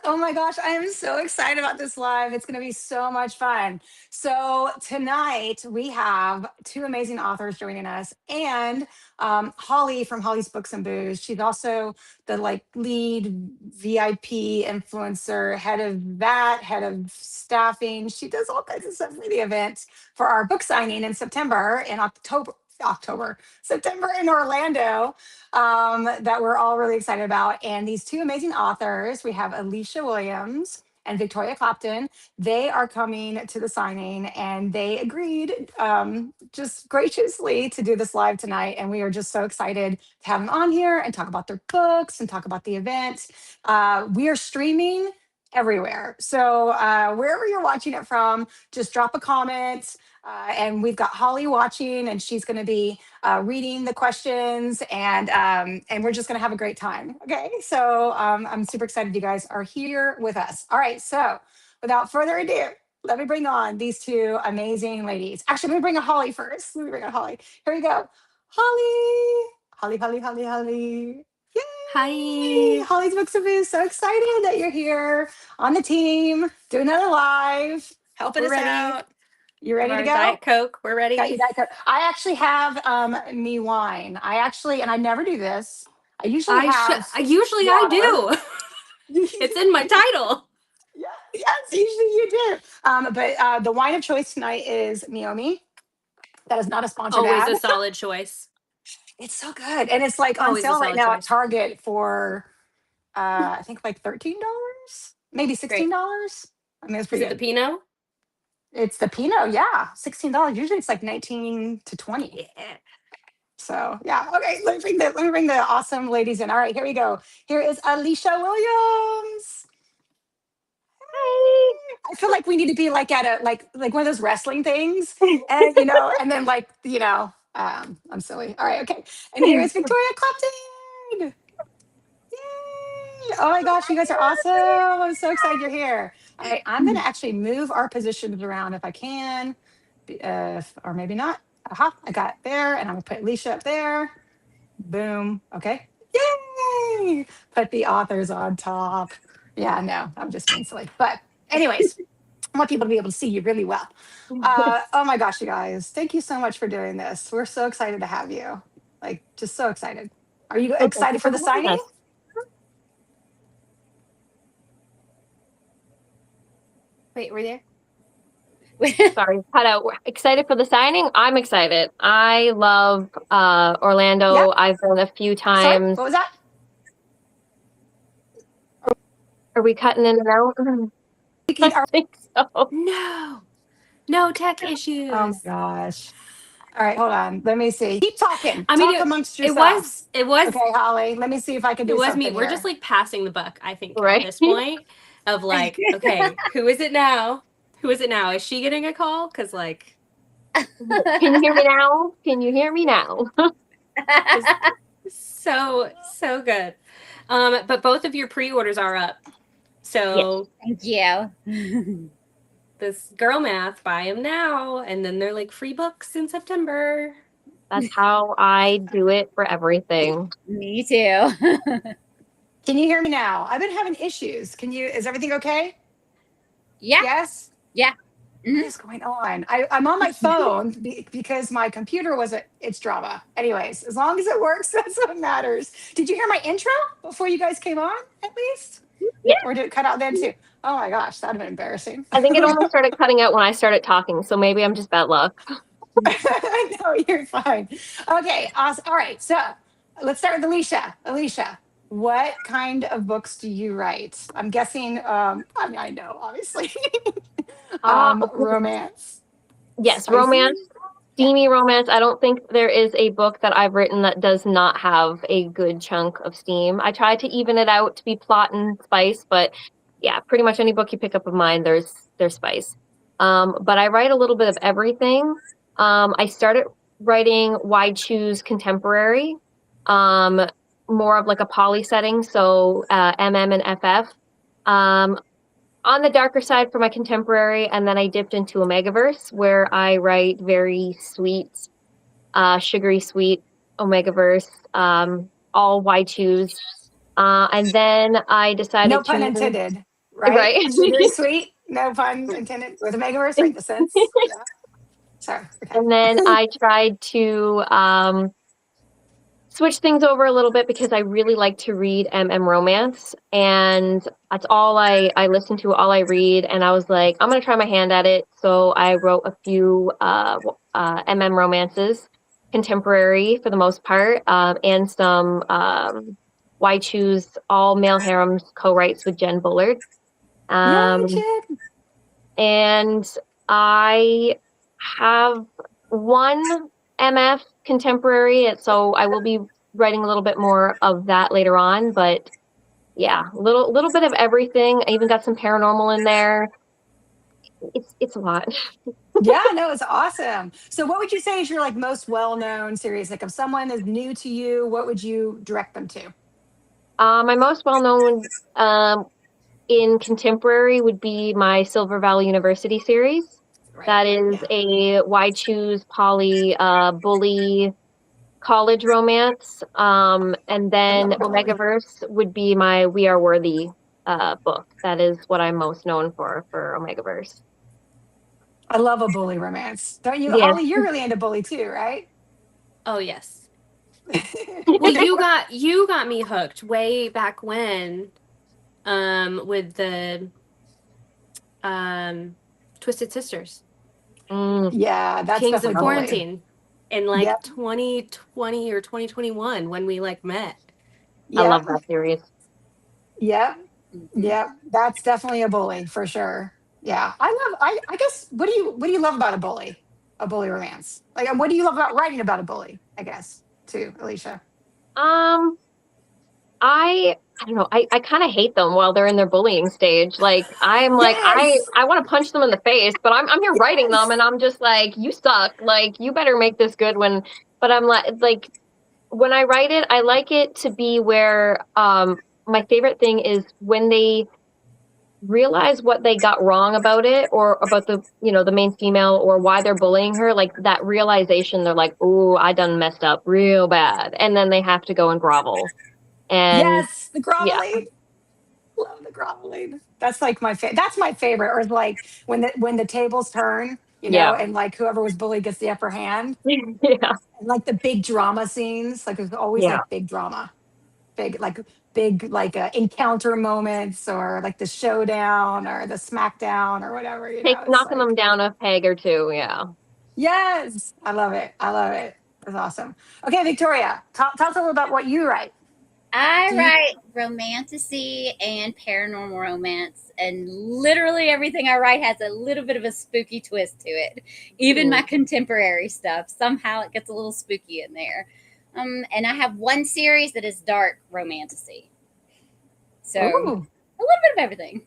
Oh my gosh, I am so excited about this live. It's going to be so much fun. So tonight we have two amazing authors joining us, and Hollie from Hollie's Books and Booze. She's also the like lead VIP influencer, head of that, head of staffing. She does all kinds of stuff for the event for our book signing in September in September in Orlando, that we're all really excited about. And these two amazing authors, we have Alisha Williams and Victoria Clapton. They are coming to the signing, and they agreed just graciously to do this live tonight. And we are just so excited to have them on here and talk about their books and talk about the event. We are streaming everywhere. So wherever you're watching it from, just drop a comment. And we've got Hollie watching, and she's going to be reading the questions, and we're just going to have a great time. Okay, so I'm super excited you guys are here with us. All right, so without further ado, let me bring on these two amazing ladies. Actually, let me bring on Hollie first. Let me bring on Hollie. Here we go. Hollie. Yay! Hi. Hollie's Books and Booze. So excited that you're here on the team, doing another live, helping us out. You ready to go? Diet Coke. We're ready. Got you Diet Coke. I actually have me wine. And I never do this. I usually I do. It's in my title. Yeah, yes, usually you do. But the wine of choice tonight is Meiomi. That is not a sponsored Always ad. a solid choice. It's so good, and it's like on Always a sale right solid now at choice. Target for I think like $13, maybe $16. I mean, it's pretty Is it good. the Pinot? It's the Pinot, yeah, $16. Usually it's like 19 to 20. Yeah. So yeah, okay. Let me bring the awesome ladies in. All right, here we go. Here is Alisha Williams. Hi. I feel like we need to be like at a like one of those wrestling things, and and then I'm silly. All right, okay. And here is Victoria Clapton. Yay! Oh my gosh, you guys are awesome. I'm so excited you're here. All right, I'm gonna actually move our positions around if I can, or maybe not. Aha, I got it there, and I'm gonna put Alicia up there. Boom. Okay. Yay! Put the authors on top. Yeah, no, I'm just being silly. But anyways, I want people to be able to see you really well. Oh my gosh, you guys, thank you so much for doing this. We're so excited to have you. Like, just so excited. Are you excited for the signing? Wait, were there? Sorry, cut out. We're excited for the signing. I'm excited. I love Orlando. Yeah. I've been a few Sorry, times. what was that? Are we cutting in and out? I think so. No tech issues. Oh my gosh. All right, hold on. Let me see. Keep talking. I mean, Talk amongst yourselves. It was. Okay, Hollie. Let me see if I can do something. It was me. We're here. just like passing the buck, I think, Right. at this point of like, okay, who is it now? Who is it now? Is she getting a call? Because like, Can you hear me now? Can you hear me now? so good. But both of your pre-orders are up. So Thank you. this girl math, buy them now, and then they're like free books in September. That's how I do it for everything. Me too. Can you hear me now? I've been having issues. Is everything okay? Yeah. Yes? Yeah. What is going on? I'm on my phone because my computer it's drama. Anyways, as long as it works, that's what matters. Did you hear my intro before you guys came on, at least? Yeah. Or did it cut out then too? Oh my gosh, that'd have been embarrassing. I think it almost started cutting out when I started talking, so maybe I'm just bad luck. No, you're fine. Okay, awesome. All right, so let's start with Alisha. Alisha, what kind of books do you write? I'm guessing, I know, obviously. Romance. Yes, Spicy? romance, steamy romance. I don't think there is a book that I've written that does not have a good chunk of steam. I try to even it out to be plot and spice, but yeah, pretty much any book you pick up of mine, there's spice. But I write a little bit of everything. I started writing Why Choose Contemporary, more of like a poly setting, so MM and FF. On the darker side for my contemporary, and then I dipped into Omegaverse, where I write very sweet, sugary sweet Omegaverse, all Why Choose. And then I decided No to pun move. intended, right? Right. Sugary sweet, no pun intended. With Omegaverse, right? The sense. Yeah. Sorry. Okay. And then I tried to switch things over a little bit because I really like to read romance, and that's all I listen to, all I read. And I was like, I'm gonna try my hand at it. So I wrote a few romances, contemporary for the most part, and some Why Choose all male harems co-writes with Jen Bullard. Yay, Jen. And I have one MF contemporary, so I will be writing a little bit more of that later on. But yeah, little bit of everything. I even got some paranormal in there. It's a lot. Yeah, no, it's awesome. So what would you say is your like most well-known series? Like if someone is new to you, what would you direct them to? My most well-known in contemporary would be my Silver Valley University series. Right. That is a Why Choose poly bully college romance. And then love a bully. Omegaverse would be my We Are Worthy book. That is what I'm most known for Omegaverse. I love a bully romance. Don't you? Yes. Holly, you're really into bully too, right? Oh yes. Well, you got me hooked way back when, with the Twisted Sisters. Yeah, that's Kings of definitely bully. Quarantine in like Yep. 2020 or 2021 when we like met. I love that series. Yep. Yep. That's definitely a bully for sure. Yeah. I guess what do you love about a bully? A bully romance. Like and what do you love about writing about a bully, I guess, too, Alicia? I don't know. I kind of hate them while they're in their bullying stage. Like I'm like Yes! I want to punch them in the face, but I'm here writing them, and I'm just like, you suck. Like you better make this good when. But I'm like when I write it, I like it to be where my favorite thing is when they realize what they got wrong about it, or about the the main female, or why they're bullying her. Like that realization, they're like, "Ooh, I done messed up real bad," and then they have to go and grovel. And Yes, the groveling. Love the groveling. That's like that's my favorite. Or like when the tables turn, and like whoever was bullied gets the upper hand. Yeah. And like the big drama scenes, like there's always Yeah. like big drama, big encounter moments, or like the showdown or the smackdown or whatever. It's Knocking like, them down a peg or two. Yeah. yes, I love it. I love it. That's awesome. Okay, Victoria, tell us a little about what you write. I write romantasy and paranormal romance, and literally everything I write has a little bit of a spooky twist to it. Even my contemporary stuff, somehow it gets a little spooky in there. And I have one series that is dark romantasy. So a little bit of everything.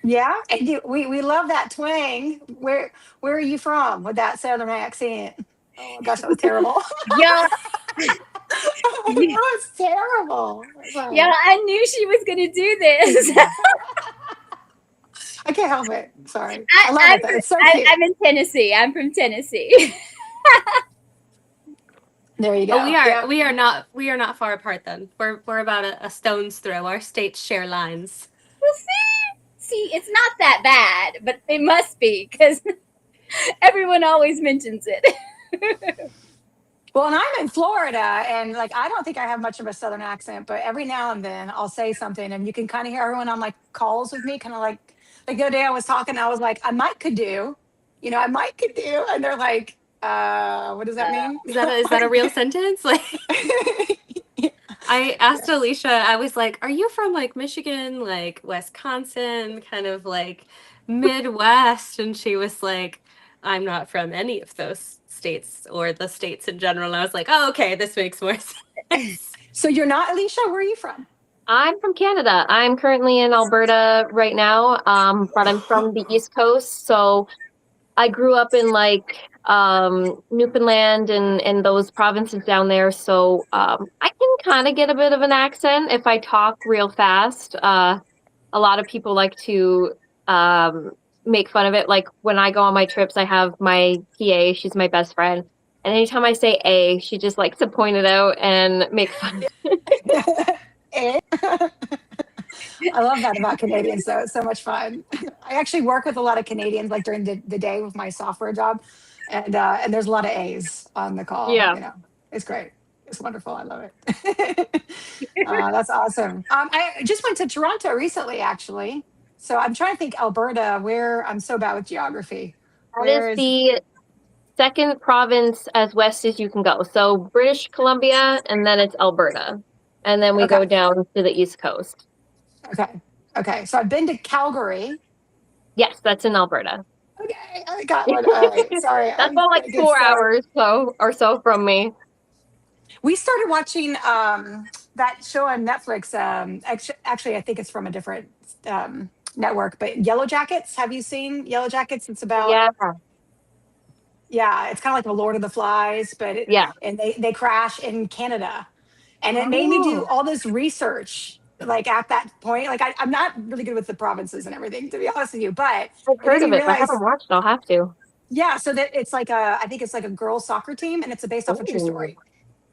Yeah, and we love that twang. Where are you from with that southern accent? Oh my gosh, that was terrible. Yeah. That was terrible. Yeah, I knew she was going to do this. I can't help it. Sorry. I love it though. It's so cute. I'm in Tennessee. I'm from Tennessee. There you go. Oh, we are not far apart then. We're about a stone's throw. Our states share lines. Well, see, it's not that bad, but it must be because everyone always mentions it. Well, and I'm in Florida, and like I don't think I have much of a southern accent, but every now and then I'll say something, and you can kind of hear everyone on like calls with me, kind of like the other day I was talking, I was like, I might could do, and they're like, what does that mean? Is that a real sentence? Like, I asked Alicia, I was like, are you from like Michigan, like Wisconsin, kind of like Midwest? And she was like, I'm not from any of those states or the states in general. And I was like, oh, okay, this makes more sense. So you're not Alicia? Where are you from? I'm from Canada. I'm currently in Alberta right now, but I'm from the East Coast. So I grew up in like Newfoundland and those provinces down there. So I can kind of get a bit of an accent if I talk real fast. A lot of people like to make fun of it. Like when I go on my trips, I have my PA. She's my best friend. And anytime I say A, she just likes to point it out and make fun. Eh? I love that about Canadians, though. It's so much fun. I actually work with a lot of Canadians, like during the day with my software job, and there's a lot of A's on the call. Yeah. You know, it's great. It's wonderful. I love it. That's awesome. I just went to Toronto recently, actually. So I'm trying to think Alberta. Where I'm so bad with geography. That is Where is the second province as west as you can go. So British Columbia, and then it's Alberta. And then we okay? go down to the East Coast. Okay. Okay. So I've been to Calgary. Yes, that's in Alberta. Okay, I got one. All right. Sorry. That's about like a good 4 start. hours or so from me. We started watching that show on Netflix. Actually, I think it's from a different network, but Yellow Jackets. Have you seen Yellow Jackets? It's about, Yeah. yeah, it's kind of like the Lord of the Flies, but Yeah. and they crash in Canada, and it made me do Oh, all this research. Like at that point, like I'm not really good with the provinces and everything, to be honest with you, but I've it made heard me of it, but I realize, haven't watched it. I'll have to. yeah. So that it's like I think it's like a girls soccer team, and it's based off a true Oh, story.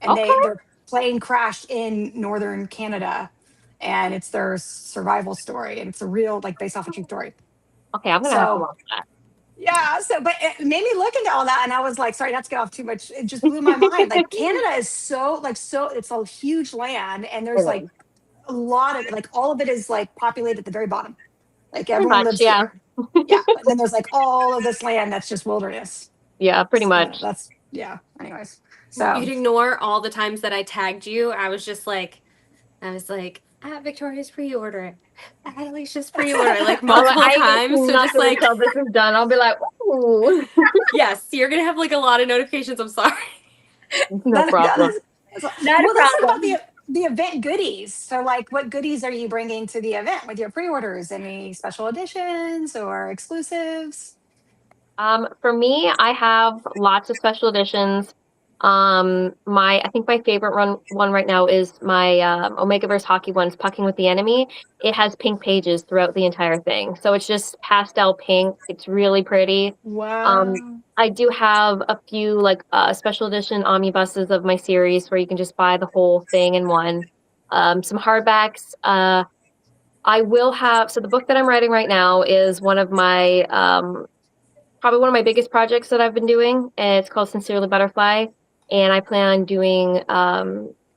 And okay. their plane crashed in northern Canada, and it's their survival story, and it's a real, like, based off a true story. Okay, I'm gonna have to So watch that. yeah, so but it made me look into all that, and I was like, sorry, not to get off too much. It just blew my mind. Like Canada is so it's a huge land, and there's It like is. a lot of, like, all of it is like populated at the very bottom. Like Pretty everyone much, lives yeah. here. Yeah, but then there's like all of this land that's just wilderness. Yeah, pretty So much. that's, yeah. Anyways, You'd so ignore all the times that I tagged you. I was like, at Victoria's pre-order, at Alicia's pre-order, like multiple I ain't gonna times. see So just nothing like, until this is done. I'll be like, ooh. yes, you're gonna have like a lot of notifications. I'm sorry. No problem. Not a well, let's talk about problem. the event goodies. So, like, what goodies are you bringing to the event with your pre-orders? Any special editions or exclusives? For me, I have lots of special editions. I think my favorite one right now is my Omegaverse hockey one's Pucking with the Enemy. It has pink pages throughout the entire thing, so it's just pastel pink. It's really pretty. Um, Wow. I do have a few like special edition omnibuses of my series where you can just buy the whole thing in one. Some hardbacks. I will have, so the book that I'm writing right now is one of my probably one of my biggest projects that I've been doing. It's called Sincerely Butterfly, and I plan on doing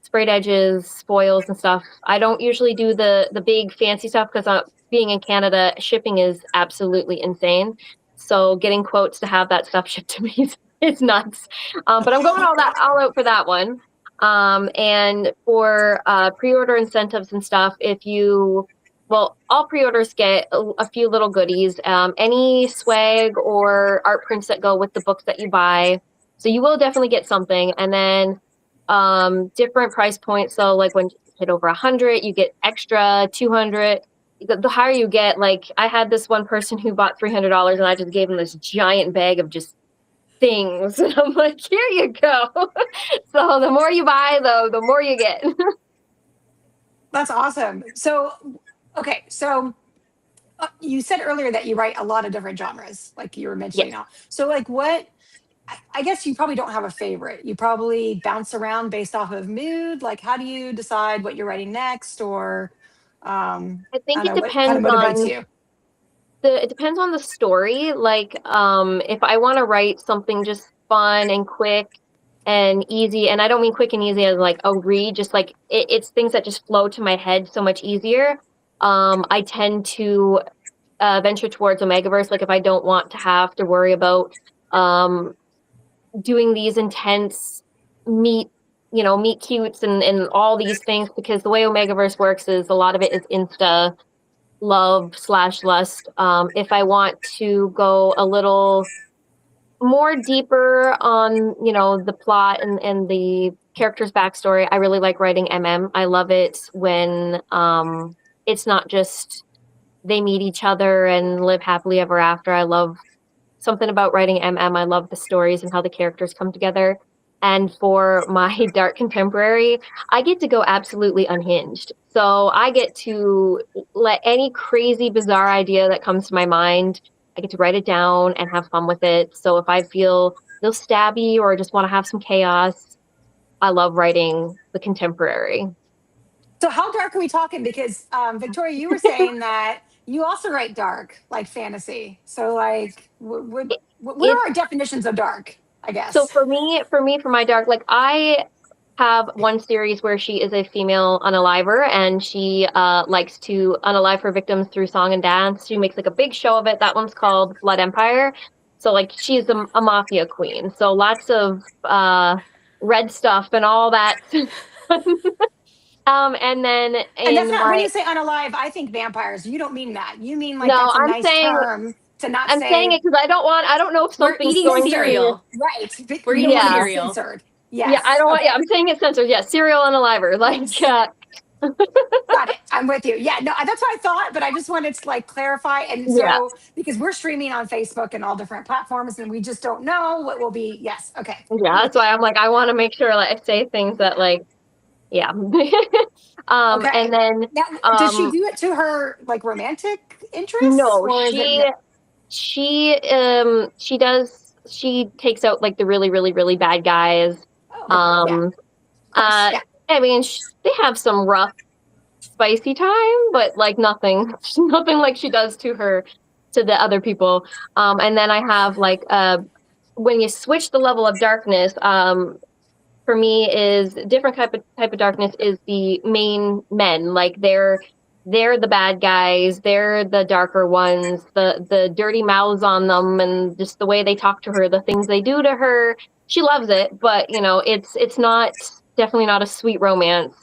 sprayed edges, foils, and stuff. I don't usually do the big fancy stuff because being in Canada, shipping is absolutely insane. So getting quotes to have that stuff shipped to me is nuts. But I'm going all out for that one. And for pre-order incentives and stuff, all pre-orders get a few little goodies, any swag or art prints that go with the books that you buy. So you will definitely get something. And then different price points. So like when you hit over 100, you get extra 200. The higher you get, like I had this one person who bought $300 and I just gave him this giant bag of just things. And I'm like, here you go. So the more you buy, though, the more you get. That's awesome. So, okay, so you said earlier that you write a lot of different genres, like you were mentioning Yes. now. So, like, what? I guess you probably don't have a favorite. You probably bounce around based off of mood. Like, how do you decide what you're writing next, or I I think don't it know, what kind of motivates you? it depends on the story. Like, if I want to write something just fun and quick and easy, and I don't mean quick and easy as like a read, just like it's things that just flow to my head so much easier. I tend to venture towards Omegaverse. Like, if I don't want to have to worry about doing these intense meet meet cutes and all these things, because the way Omegaverse works is a lot of it is insta love slash lust. If I want to go a little more deeper on, the plot and the character's backstory, I really like writing MM. I love it when it's not just they meet each other and live happily ever after. I love something about writing MM. I love the stories and how the characters come together. And for my dark contemporary, I get to go absolutely unhinged. So I get to let any crazy, bizarre idea that comes to my mind, I get to write it down and have fun with it. So if I feel real stabby or just want to have some chaos, I love writing the contemporary. So how dark are we talking? Because Victoria, you were saying that you also write dark, like fantasy. So like, what It are our definitions of dark? I so guess. for my dark, like I have one series where she is a female unaliver and she likes to unalive her victims through song and dance. She makes like a big show of it. That one's called Blood Empire. So like she's a mafia queen. So lots of red stuff and all that. And then And that's in not when my you say unalive. I think vampires. You don't mean that. You mean like no, that's a nice term to not I'm saying say it because I don't know if We're something's eating going to be cereal. right. We're You don't eating want to be yeah. cereal. censored. Yeah, I Yes. don't want. Yeah, Okay. I'm saying it censored. Yeah, serial unaliver. Like, Yes. Got it. I'm with you. Yeah, no, that's what I thought, but I just wanted to like clarify. And yeah, so, because we're streaming on Facebook and all different platforms, and we just don't know what will be. Yes. Okay. yeah. I'm with That's you. why I'm like, I want to make sure like I say things that like, yeah. And Okay. then, Now, does she do it to her like romantic interests, no, or is it? she takes out like the really, really, really bad guys. Oh, okay. Yeah. Um, Of course. Yeah. I mean, they have some rough, spicy time, but like nothing, nothing like she does to the other people. And then I have like when you switch the level of darkness, for me is different type of darkness is the main men. Like they're the bad guys, they're the darker ones, the dirty mouths on them, and just the way they talk to her, the things they do to her. She loves it, but you know, it's not definitely not a sweet romance.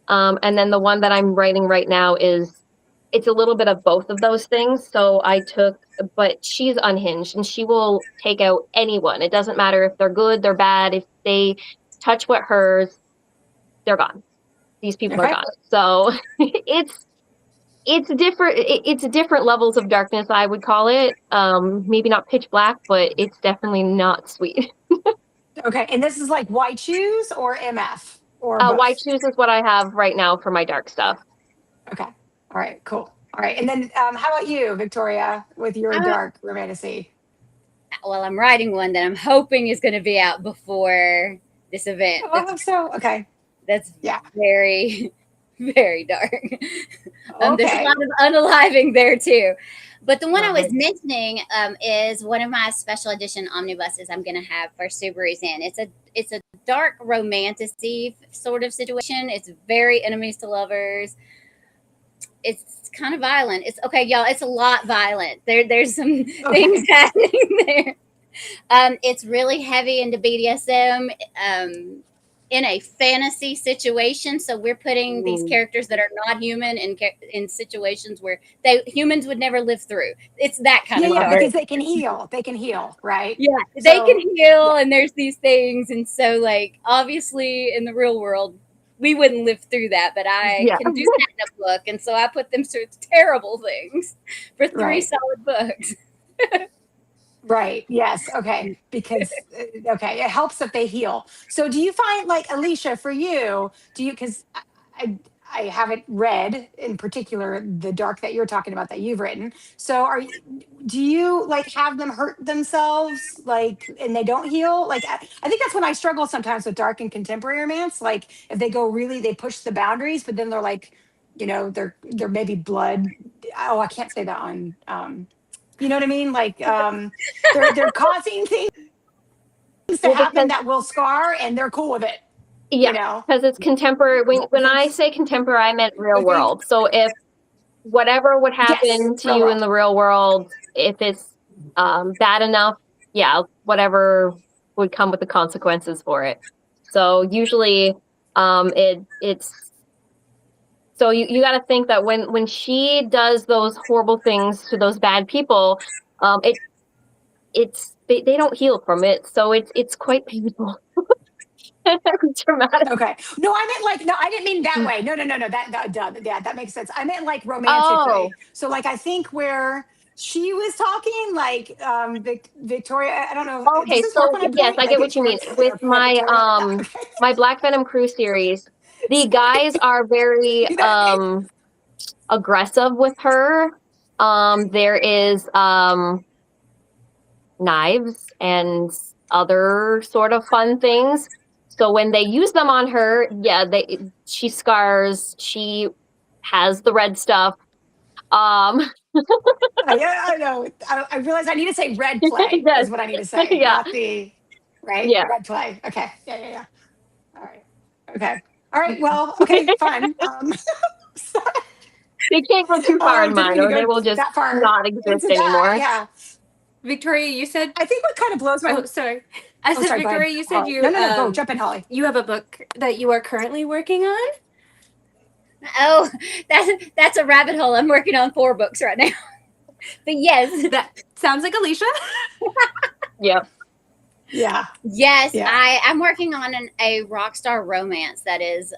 And then the one that I'm writing right now it's a little bit of both of those things. So but she's unhinged and she will take out anyone. It doesn't matter if they're good, they're bad. If they touch what hers, they're gone. These people are Okay. gone. So it's different. It's different levels of darkness, I would call it. Maybe not pitch black, but it's definitely not sweet. Okay. And this is like White Shoes or MF or White both. Shoes is what I have right now for my dark stuff. Okay. All right. Cool. All right. And then, how about you, Victoria, with your Uh, dark romantasy? well, I'm writing one that I'm hoping is going to be out before this event. Oh, so okay. That's Yeah. very, very dark. There's a Okay. lot of unaliving there too. But the one I was Right. mentioning is one of my special edition omnibuses I'm going to have for Subaru's in. It's a dark romantasy sort of situation. It's very enemies to lovers. It's kind of violent. It's okay, y'all. It's a lot violent. There's some things happening there. It's really heavy into BDSM. In a fantasy situation, so we're putting these characters that are not human in situations where humans would never live through. It's that kind Yeah, of yeah, dark. because they can heal. They can heal, right? Yeah, So, they can heal, and there's these things, and so like obviously in the real world we wouldn't live through that, but I can do that in a book, and so I put them through terrible things for 3 right. solid books. Right. Yes. Okay. Because okay, it helps that they heal. So, do you find like Alicia for you? Do you because I haven't read in particular the dark that you're talking about that you've written. So, do you like have them hurt themselves like and they don't heal? Like I think that's when I struggle sometimes with dark and contemporary romance. Like if they go really they push the boundaries, but then they're like, they're maybe blood. Oh, I can't say that on. You know what I mean? Like they're causing things to happen that will scar, and they're cool with it. You Yeah, know, because it's contemporary. When I say contemporary, I meant real world. So if whatever would yes, happen to real you in world. the real world, if it's bad enough, yeah, whatever would come with the consequences for it. So usually, it's so you got to think that when she does those horrible things to those bad people, they don't heal from it, so it's quite painful. Dramatic. Okay. No, I meant like no, I didn't mean that way. No, no, no, no. Yeah, that makes sense. I meant like romantically. Oh, So like I think where she was talking, like Victoria. I don't know. Does okay. this work So when I yes, point? I Like get what you mean. With my Victoria. Yeah, okay. my Black Venom Crew series, the guys are very You know what I mean? aggressive with her. There is knives and other sort of fun things. So when they use them on her, yeah, she scars. She has the red stuff. Yeah, I know. I realize I need to say red play Yes. is what I need to say, Yeah. not the right Yeah. red play. Okay. Yeah. All right. Okay. All right. Well, okay, fine. So, They can't go too far in didn't mine, mean to or they go will just that far not exist into that. anymore. Yeah. Victoria, you said. I think what kind of blows my. Oh, sorry. I said, Sorry. Go ahead, Victoria, you said Holly. you. No. Go jump in, Holly. You have a book that you are currently working on. Oh, that's a rabbit hole. I'm working on 4 books right now. But yes, That sounds like Alisha. Yep. Yeah. yes, Yeah. I'm working on a rock star romance that is.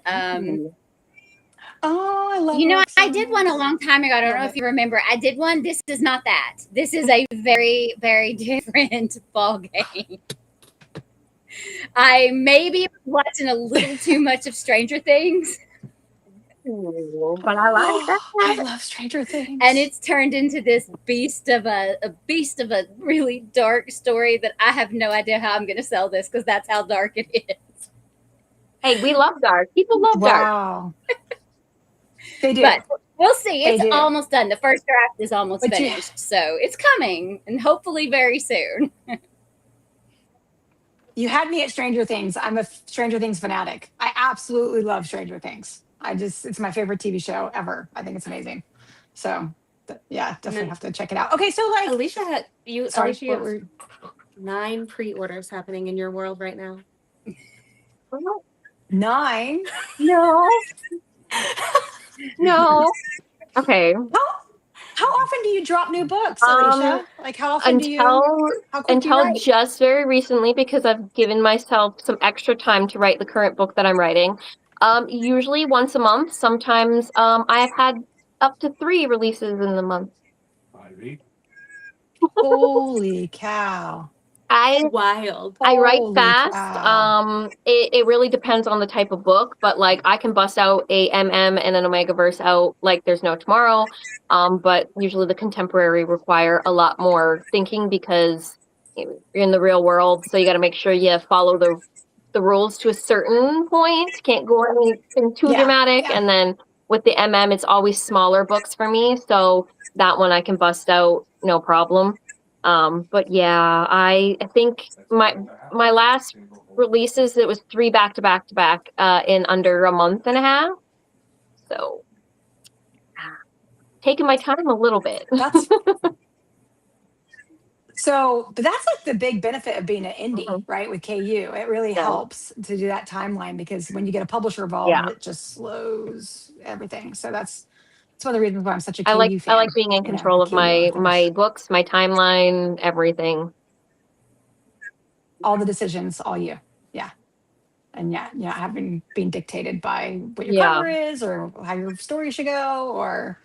Oh, I love. You know, rock I did one a songs. long time ago. I don't know if you remember. I did one. This is not that. This is a very, very different ball game. I maybe was watching a little too much of Stranger Things, But I like that. I love Stranger Things. and it's turned into this beast of a really dark story that I have no idea how I'm going to sell this because that's how dark it is. Hey, we love dark. People love dark. Wow. They do. But we'll see. They It's do. almost done. The first draft is almost But you- finished, so it's coming, and hopefully very soon. You had me at Stranger Things. I'm a Stranger Things fanatic. I absolutely love Stranger Things. It's my favorite TV show ever. I think it's amazing. So, yeah, definitely have to check it out. Okay, so like, Alicia had you. sorry, Alicia, you what have were 9 pre-orders happening in your world right now. 9? No. No. Okay. How often do you drop new books, Alicia? Like, how often do you? How quick do you Until write? just very recently, because I've given myself some extra time to write the current book that I'm writing. Usually once a month. Sometimes I have had up to 3 releases in the month. Holy cow! Wild. I write Holy fast. cow. It really depends on the type of book, but like I can bust out a MM and an Omega verse out like there's no tomorrow. But usually the contemporary require a lot more thinking because you're in the real world, so you got to make sure you follow the rules to a certain point. Can't go anything too dramatic. Yeah. And then with the MM, it's always smaller books for me, so that one I can bust out no problem. But yeah, I think my last releases, it was 3 back to back to back in under a month and a half. So taking my time a little bit. That's but that's like the big benefit of being an indie, right? With KU, it really helps to do that timeline because when you get a publisher involved, it just slows everything. So that's one of the reasons why I'm such a KU fan. I like being in control of my books, my timeline, everything. All the decisions, all you. Yeah. And having been dictated by what your cover is or how your story should go or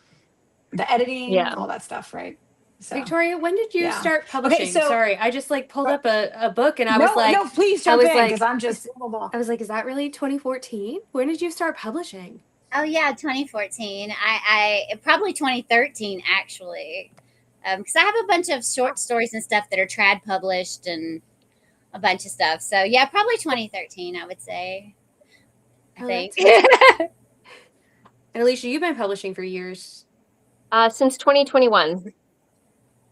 the editing, all that stuff, right? So, Victoria, when did you start publishing? Okay, so, sorry, I just like pulled up a book and I was like, no, please jump in because I'm just. I was like, is that really 2014? When did you start publishing? Oh yeah, 2014. I probably 2013 actually, because I have a bunch of short stories and stuff that are trad published and a bunch of stuff. So yeah, probably 2013. I would say. I think. And Alisha, you've been publishing for years. Since 2021.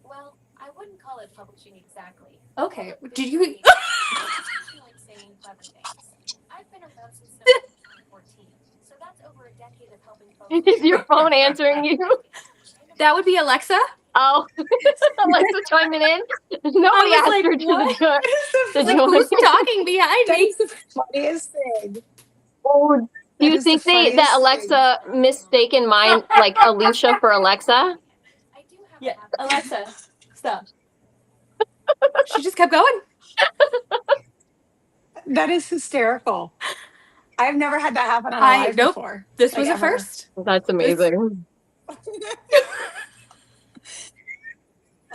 Well, I wouldn't call it publishing exactly. Okay. Did you? Like saying clever things. I've been around since 2014, so that's over a decade of helping folks. Is your phone answering you? That would be Alexa. Oh, Alexa chiming in. Nobody asked her to Who's talking behind me? That's the funniest thing. Oh, do you think that Alexa mistaken mine like Alicia for Alexa? I do have Yeah, Alexa, stop. She just kept going. That is hysterical. I've never had that happen on a live before. This was a first. That's amazing.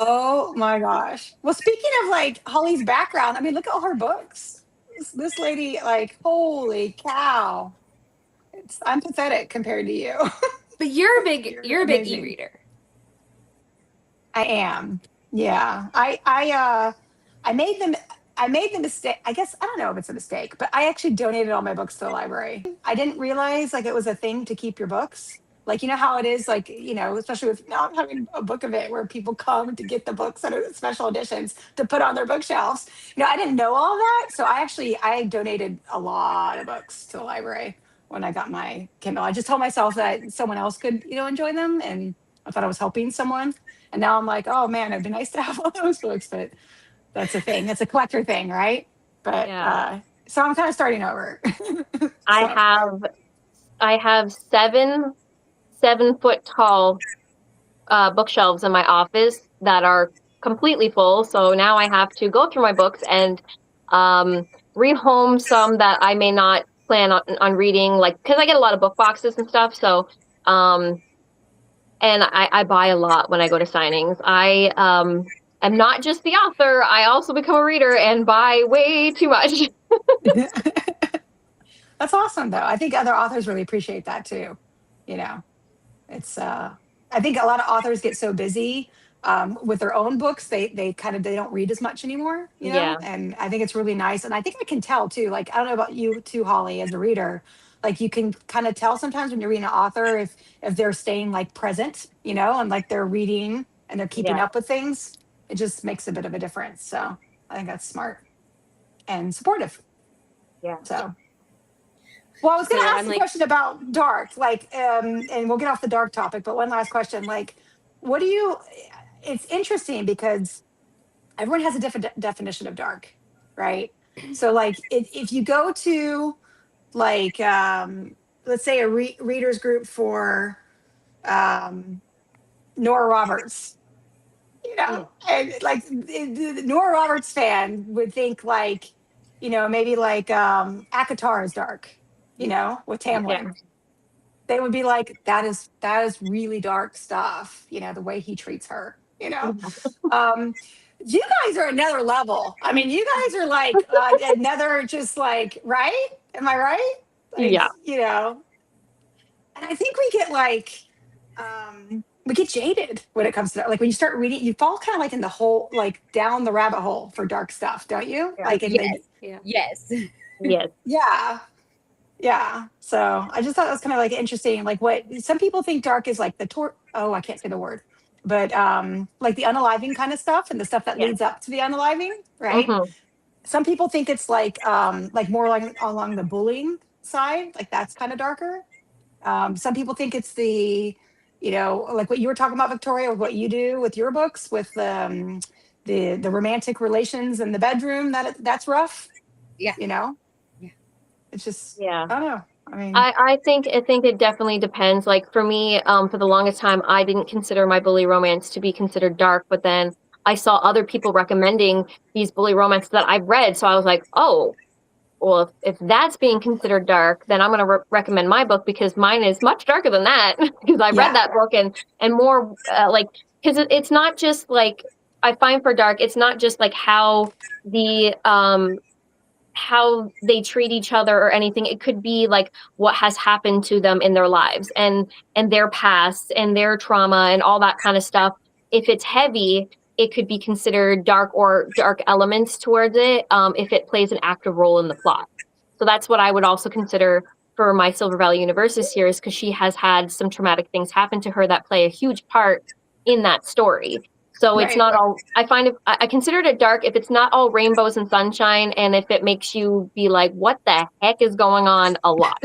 Oh my gosh. Well, speaking of like Hollie's background, I mean, look at all her books. This lady, like, holy cow. I'm pathetic compared to you. But you're a big e-reader. I am. Yeah. I made them I made the mistake. I guess I don't know if it's a mistake, but I actually donated all my books to the library. I didn't realize like it was a thing to keep your books. Like you know how it is, like especially with now I'm having a book event where people come to get the books that are special editions to put on their bookshelves. I didn't know all that, so I donated a lot of books to the library when I got my Kindle. I just told myself that someone else could enjoy them, and I thought I was helping someone. And now I'm like, oh man, it'd be nice to have all those books, but that's a thing. It's a collector thing, right? But Yeah. so I'm kind of starting over. I have 7 foot tall bookshelves in my office that are completely full. So now I have to go through my books and rehome some that I may not plan on reading, like because I get a lot of book boxes and stuff. So and I buy a lot when I go to signings. I am not just the author. I also become a reader and buy way too much. That's awesome, though. I think other authors really appreciate that too. It's I think a lot of authors get so busy with their own books, they don't read as much anymore. Yeah. And I think it's really nice. And I think I can tell too. Like I don't know about you too, Holly, as a reader. Like you can kind of tell sometimes when you're reading an author if they're staying like present, and like they're reading and they're keeping Yeah. up with things. It just makes a bit of a difference. So I think that's smart and supportive. Yeah. So. Well, I was going to So ask I'm a like- question about dark, like, and we'll get off the dark topic, but one last question, like, what do you? It's interesting because everyone has a different definition of dark, right? So, like, if you go to, like, let's say a readers group for Nora Roberts, and like the Nora Roberts fan would think like, maybe like Akatar is dark, with Tamlin. They would be like, that is really dark stuff, the way he treats her, you guys are another level. I mean, you guys are like another, just like, right? Am I right? Like, Yeah. and I think we get jaded when it comes to that. Like when you start reading, you fall kind of like in the hole, like down the rabbit hole for dark stuff, don't you? Yeah. Like in Yes. Yes. Yeah. So I just thought that was kind of like interesting. Like what some people think dark is like I can't say the word, but like the unaliving kind of stuff and the stuff that leads up to the unaliving, right? Mm-hmm. Some people think it's like more like along the bullying side, like that's kind of darker. Some people think it's the, like what you were talking about, Victoria, with what you do with your books, with the romantic relations in the bedroom, that's rough. Yeah. Yeah. It's just, I don't know. I mean, I think it definitely depends. Like for me, for the longest time, I didn't consider my bully romance to be considered dark, but then I saw other people recommending these bully romances that I've read. So I was like, oh, well, if that's being considered dark, then I'm going to recommend my book because mine is much darker than that because I read that book and more because it's not just like, I find for dark, it's not just like how they treat each other or anything. It could be like what has happened to them in their lives and their past and their trauma and all that kind of stuff. If it's heavy, it could be considered dark or dark elements towards it if it plays an active role in the plot. So that's what I would also consider for my Silver Valley Universes series, because she has had some traumatic things happen to her that play a huge part in that story. So it's not all, I considered it dark if it's not all rainbows and sunshine, and if it makes you be like, what the heck is going on a lot.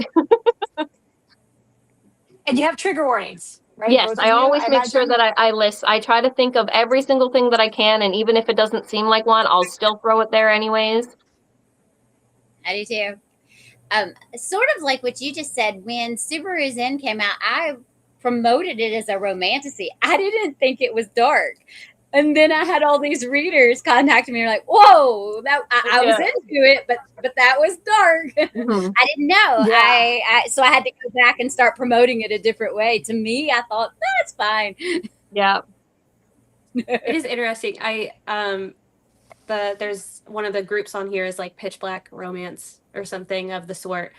And you have trigger warnings, right? Yes, I always make sure that I list. I try to think of every single thing that I can, and even if it doesn't seem like one, I'll still throw it there anyways. I do too. Sort of like what you just said, when Subaru's End came out, I promoted it as a romantasy. I didn't think it was dark. And then I had all these readers contact me and like, whoa, I was into it, but that was dark. Mm-hmm. I didn't know. Yeah. So I had to go back and start promoting it a different way. To me, I thought that's fine. Yeah. It is interesting. There's one of the groups on here is like Pitch Black Romance or something of the sort.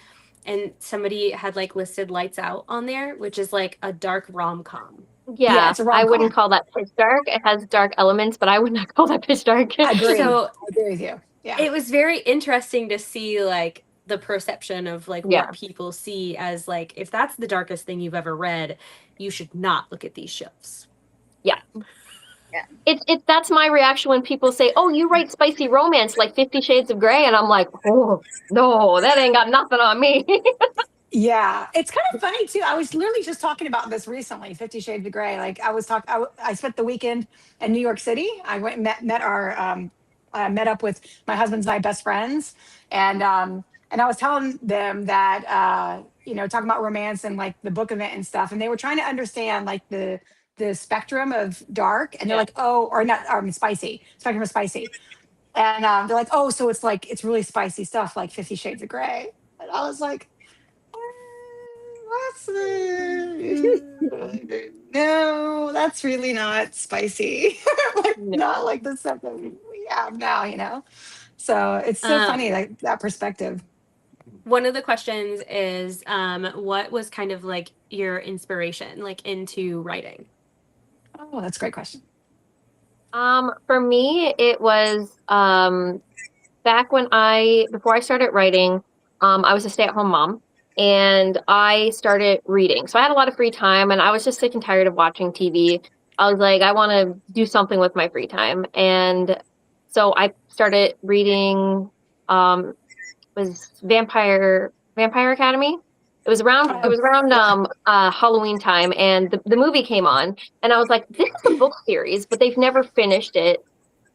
And somebody had like listed Lights Out on there, which is like a dark rom-com. Yeah, it's a rom-com. I wouldn't call that pitch dark. It has dark elements, but I would not call that pitch dark. I agree. So I agree with you. Yeah. It was very interesting to see like the perception of like Yeah. what people see as like, if that's the darkest thing you've ever read, you should not look at these shelves. Yeah. Yeah. It's that's my reaction when people say, "Oh, you write spicy romance like 50 Shades of Grey," and I'm like, "Oh, no, that ain't got nothing on me." Yeah, it's kind of funny too. I was literally just talking about this recently, 50 Shades of Grey. Like I was talking, I spent the weekend in New York City. I went and met our, met up with my husband's and I best friends. And I was telling them that, talking about romance and like the book event and stuff. And they were trying to understand like the spectrum of dark. And they're Yeah. like, oh, or not, spicy, spectrum of spicy. And they're like, oh, so it's like, it's really spicy stuff like 50 Shades of Grey. And I was like, What's no, that's really not spicy. Like No. not like the stuff that we have now, So it's so funny, like that perspective. One of the questions is, what was kind of like your inspiration, like into writing? Oh, that's a great question. For me, it was back before I started writing, I was a stay-at-home mom and I started reading. So I had a lot of free time and I was just sick and tired of watching TV. I was like, I want to do something with my free time. And so I started reading was Vampire Academy. It was around Halloween time, and the movie came on, and I was like, this is a book series, but they've never finished it.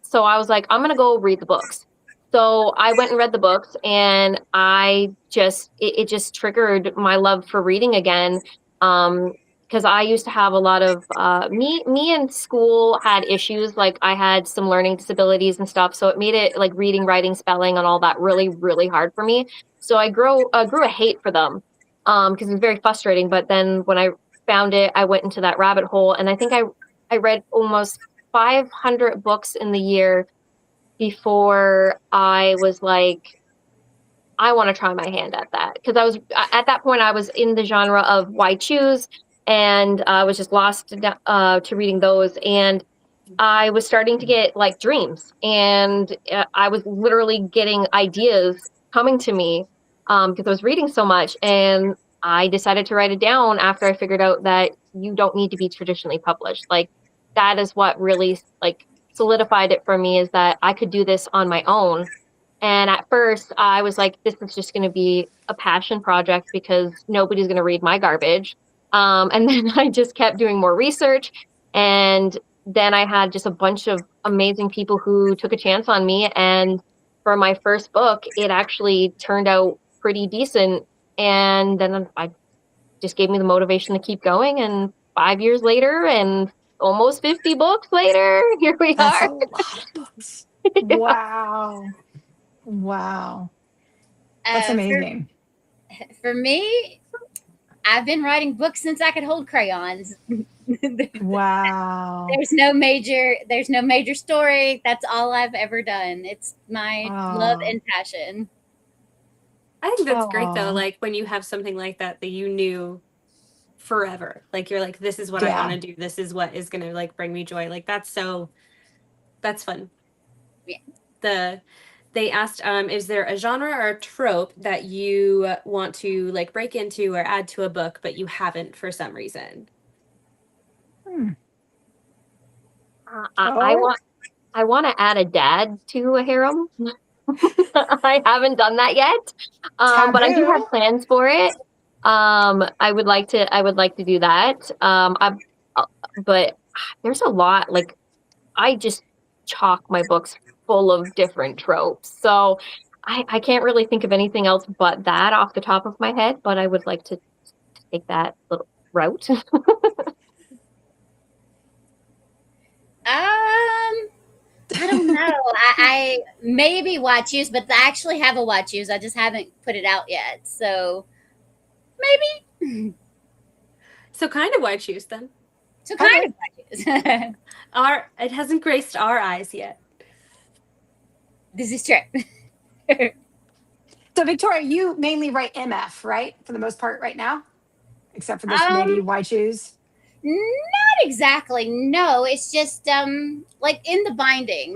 So I was like, I'm gonna go read the books. So I went and read the books, and it just triggered my love for reading again. Because I used to have a lot of me in school had issues, like I had some learning disabilities and stuff, so it made it like reading, writing, spelling, and all that really, really hard for me. So I grew a hate for them because it was very frustrating. But then when I found it, I went into that rabbit hole, and I think I read almost 500 books in the year before I was like, I want to try my hand at that. Because at that point, I was in the genre of why choose, and I was just lost to reading those. And I was starting to get like dreams, and I was literally getting ideas coming to me because I was reading so much. And I decided to write it down after I figured out that you don't need to be traditionally published. Like that is what really like solidified it for me, is that I could do this on my own. And at first I was like, this is just going to be a passion project because nobody's going to read my garbage. And then I just kept doing more research, and then I had just a bunch of amazing people who took a chance on me. And for my first book, it actually turned out pretty decent. And then I just gave me the motivation to keep going. And 5 years later, and almost 50 books later, here we That's are. a lot of books. Wow. Wow. That's For, amazing. for me, I've been writing books since I could hold crayons. Wow. There's no major story. That's all I've ever done. It's my love and passion. I think that's great though, Aw. like when you have something like that you knew forever. Like you're like, this is what I Yeah. want to do. This is what is gonna like bring me joy. Like that's fun. Yeah. They asked, is there a genre or a trope that you want to like break into or add to a book, but you haven't for some reason? I want to add a dad to a harem. I haven't done that yet, but I do have Taboo. plans for it. I would like to do that. But there's a lot. Like I just chalk my books full of different tropes, so I can't really think of anything else but that off the top of my head. But I would like to take that little route. I don't know. I maybe watch use, but I actually have a watch use. I just haven't put it out yet. So maybe. So kind of why choose then? So kind of watch use. It hasn't graced our eyes yet. This is true. So Victoria, you mainly write MF, right? For the most part right now? Except for this maybe why choose? Not exactly. No, it's just like in the binding.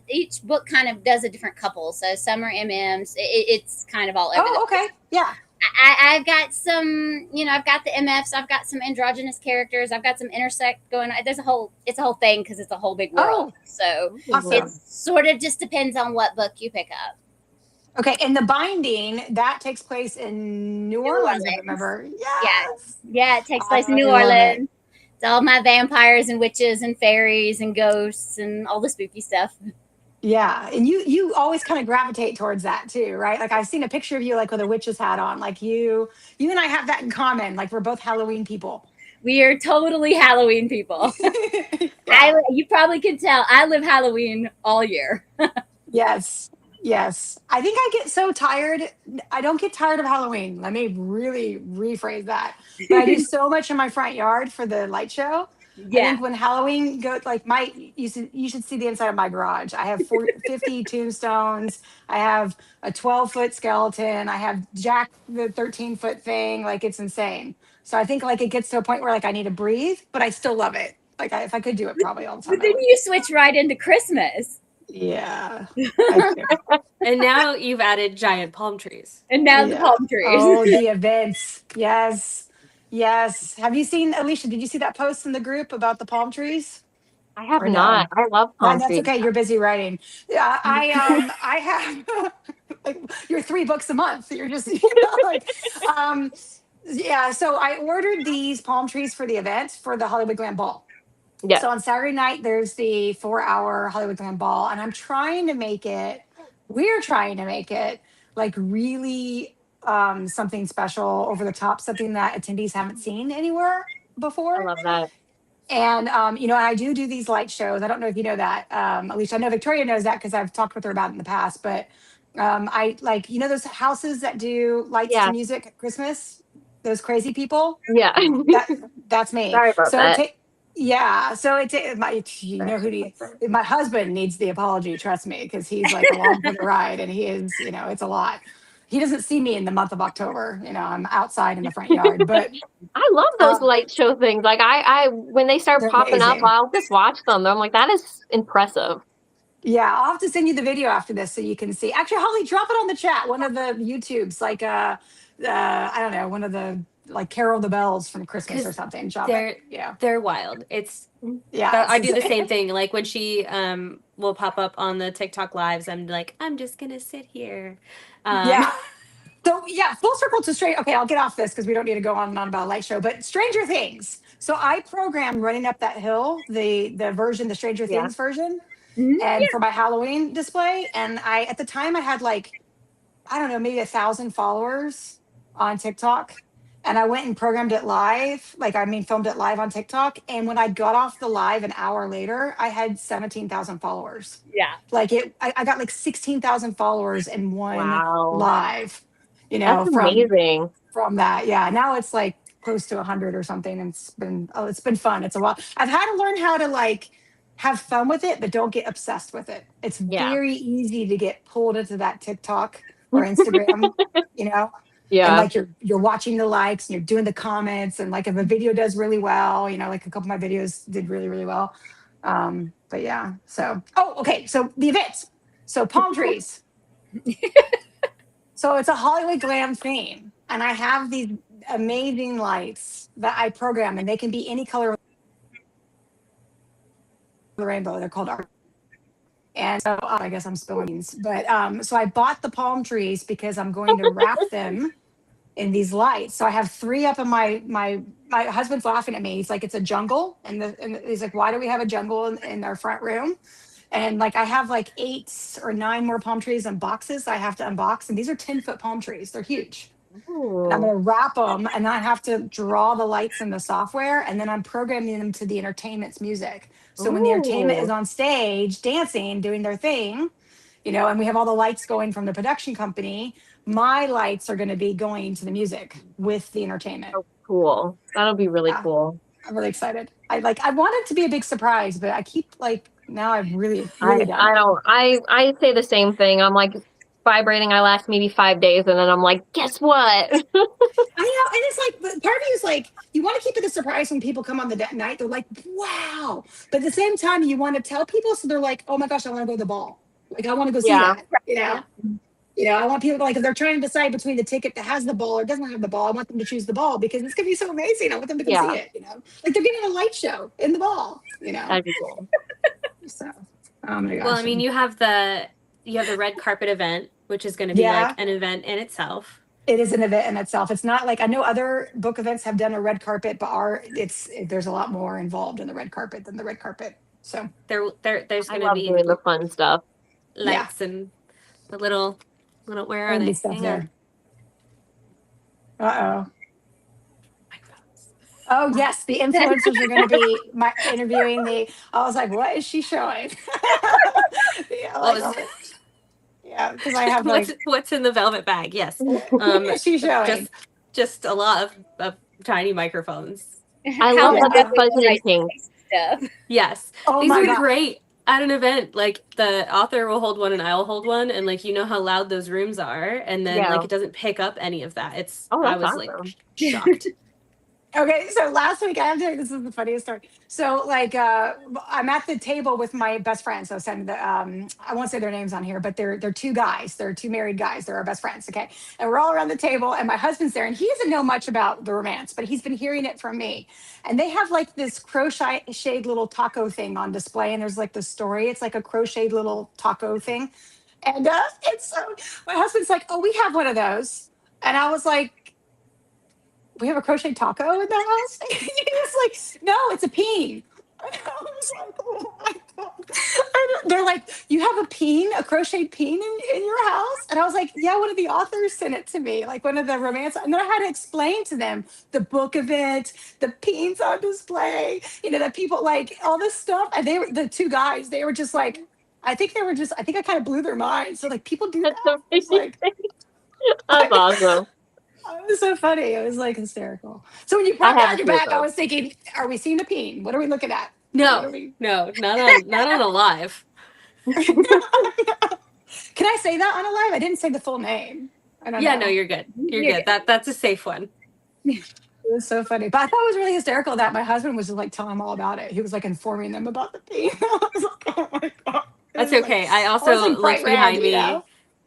Each book kind of does a different couple. So some are MMs. It's kind of all over. Oh, okay. Yeah. I've got some, I've got the MFs. I've got some androgynous characters. I've got some intersect going on. It's a whole thing because it's a whole big world. So Awesome. it sort of just depends on what book you pick up. Okay, and the binding that takes place in New Orleans, I remember. Yes. Yeah, it takes place in New love it. Orleans. It's all my vampires and witches and fairies and ghosts and all the spooky stuff. Yeah, and you always kind of gravitate towards that too, right? Like I've seen a picture of you like with a witch's hat on. Like you and I have that in common. Like we're both Halloween people. We are totally Halloween people. Yeah. You probably can tell I live Halloween all year. Yes. Yes. I think I get so tired. I don't get tired of Halloween. Let me really rephrase that. But I do so much in my front yard for the light show. I think when Halloween goes, like you should see the inside of my garage. I have 50 tombstones. I have a 12-foot skeleton. I have Jack the 13-foot thing. Like it's insane. So I think like it gets to a point where like I need to breathe, but I still love it. Like if I could do it probably all the time. But then you switch right into Christmas. Yeah. And now you've added giant palm trees. And now the palm trees. Oh, the events. Yes. Yes. Have you seen, Alicia, did you see that post in the group about the palm trees? I have Or no? not. I love palm That's trees. okay. You're busy writing. Yeah, I have like you're 3 books a month. You're just yeah. So I ordered these palm trees for the event for the Hollywood Glam Ball. Yeah. So on Saturday night there's the 4-hour Hollywood Glam Ball, and we're trying to make it like really something special, over the top, something that attendees haven't seen anywhere before. I love that. And I do these light shows. I don't know if you know that, at least I know Victoria knows that because I've talked with her about it in the past. But I like those houses that do lights to music at Christmas. Those crazy people. Yeah, that's me. Sorry about that. My husband needs the apology. Trust me, because he's like along for the ride, and he is. It's a lot. He doesn't see me in the month of October. I'm outside in the front yard, but I love those light show things. Like I when they start popping up, I'll just watch them. I'm like, that is impressive. Yeah, I'll have to send you the video after this so you can see. Actually, Holly, drop it on the chat. One of the YouTubes, like I don't know, one of the like Carol the Bells from Christmas or something. They're wild. I do the same thing. Like when she will pop up on the TikTok lives, I'm like, I'm just gonna sit here. So full circle to straight. Okay, I'll get off this because we don't need to go on and on about a light show. But Stranger Things. So I programmed Running Up That Hill, the Stranger Things version, and for my Halloween display. And at the time I had like, I don't know, maybe 1,000 followers on TikTok. And I went and programmed it live, filmed it live on TikTok. And when I got off the live an hour later, I had 17,000 followers. Yeah. I got like 16,000 followers in one live, That's amazing. From that. Yeah. Now it's like close to 100 or something. And it's been fun. It's a lot. I've had to learn how to like have fun with it, but don't get obsessed with it. It's very easy to get pulled into that TikTok or Instagram, Yeah. And like you're watching the likes and you're doing the comments, and like if a video does really well, like a couple of my videos did really, really well. But yeah. So so the events. So palm trees. So it's a Hollywood glam theme. And I have these amazing lights that I program, and they can be any color of the rainbow. They're called art. And so I guess I'm spilling beans, but so I bought the palm trees because I'm going to wrap them in these lights. So I have 3 up in my husband's laughing at me. He's like, it's a jungle, and he's like, why do we have a jungle in our front room? And like I have like 8 or 9 more palm trees in boxes I have to unbox, and these are 10-foot palm trees. They're huge. And I'm going to wrap them, and then I have to draw the lights in the software, and then I'm programming them to the entertainment's music. So when the entertainment is on stage dancing, doing their thing, and we have all the lights going from the production company, my lights are going to be going to the music with the entertainment. Oh, cool. That'll be really cool. I'm really excited. I want it to be a big surprise, but I keep now I've really I say the same thing. I'm like vibrating. I last maybe 5 days, and then I'm like, guess what? I know, and it's like part of you always like, you want to keep it a surprise when people come on the night. They're like, wow. But at the same time, you want to tell people, so they're like, oh my gosh, I want to go to the ball. Like, I want to go see Yeah. that. I want people to, like, if they're trying to decide between the ticket that has the ball or doesn't have the ball, I want them to choose the ball because it's gonna be so amazing. I want them to come see it. Like they're getting a light show in the ball. That'd be cool. So, oh my gosh. Well, I mean, you have the red carpet event, which is going to be like an event in itself. It is an event in itself. It's not like, I know other book events have done a red carpet, but there's a lot more involved in the red carpet than the red carpet. So there's I going to love be doing the fun stuff. lights and the little where are they? stuff Hang on. there. Oh yes, the influencers are going to be interviewing the. I was like, what is she showing? Because I have what's in the velvet bag? Yes, she's showing just a lot of tiny microphones. I love that they're presenting stuff. Yes, oh these my are God. great at an event. Like the author will hold one and I'll hold one, and like how loud those rooms are, and then like it doesn't pick up any of that. I was awesome. like shocked. Okay, so last week, I have to tell you, this is the funniest story. So, like, I'm at the table with my best friends. So, I won't say their names on here, but they're two guys. They're two married guys. They're our best friends, okay? And we're all around the table, and my husband's there, and he doesn't know much about the romance, but he's been hearing it from me. And they have, like, this crocheted little taco thing on display, and there's, like, the story. It's like a crocheted little taco thing. And it's so, my husband's like, oh, we have one of those. And I was like, we have a crochet taco in the house? He was like, no, it's a peen. And I was like, oh my God. And they're like, you have a crocheted peen in your house? And I was like, yeah, one of the authors sent it to me, like one of the romance. And then I had to explain to them the book of it, the peens on display, that people like all this stuff. And they were the two guys, they were just like, I think I kind of blew their minds. So like, people do that. It's like, that's awesome. It was so funny. It was like hysterical. So when you brought that on your back, I was thinking, are we seeing a peen? What are we looking at? No, not on a live. Can I say that on a live? I didn't say the full name. I don't know. No, you're good. You're good. That's a safe one. It was so funny. But I thought it was really hysterical that my husband was just like telling them all about it. He was like informing them about the peen. I was like, oh my God. That's okay. I also looked behind me.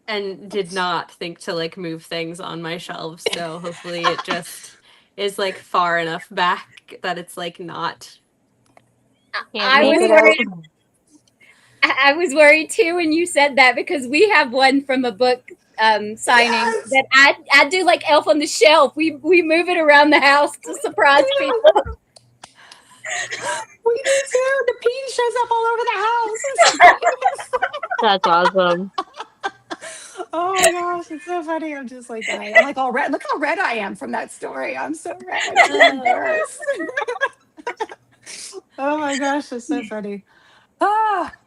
And did not think to like move things on my shelves. So hopefully it just is like far enough back that it's like not. I was worried too when you said that, because we have one from a book signing that I do like Elf on the Shelf. We move it around the house to surprise people. We do too. The peen shows up all over the house. That's awesome. Oh my gosh, it's so funny. I'm just like dying. I'm like all red. Look how red I am from that story. I'm so red. I'm embarrassed. Oh my gosh, it's so funny.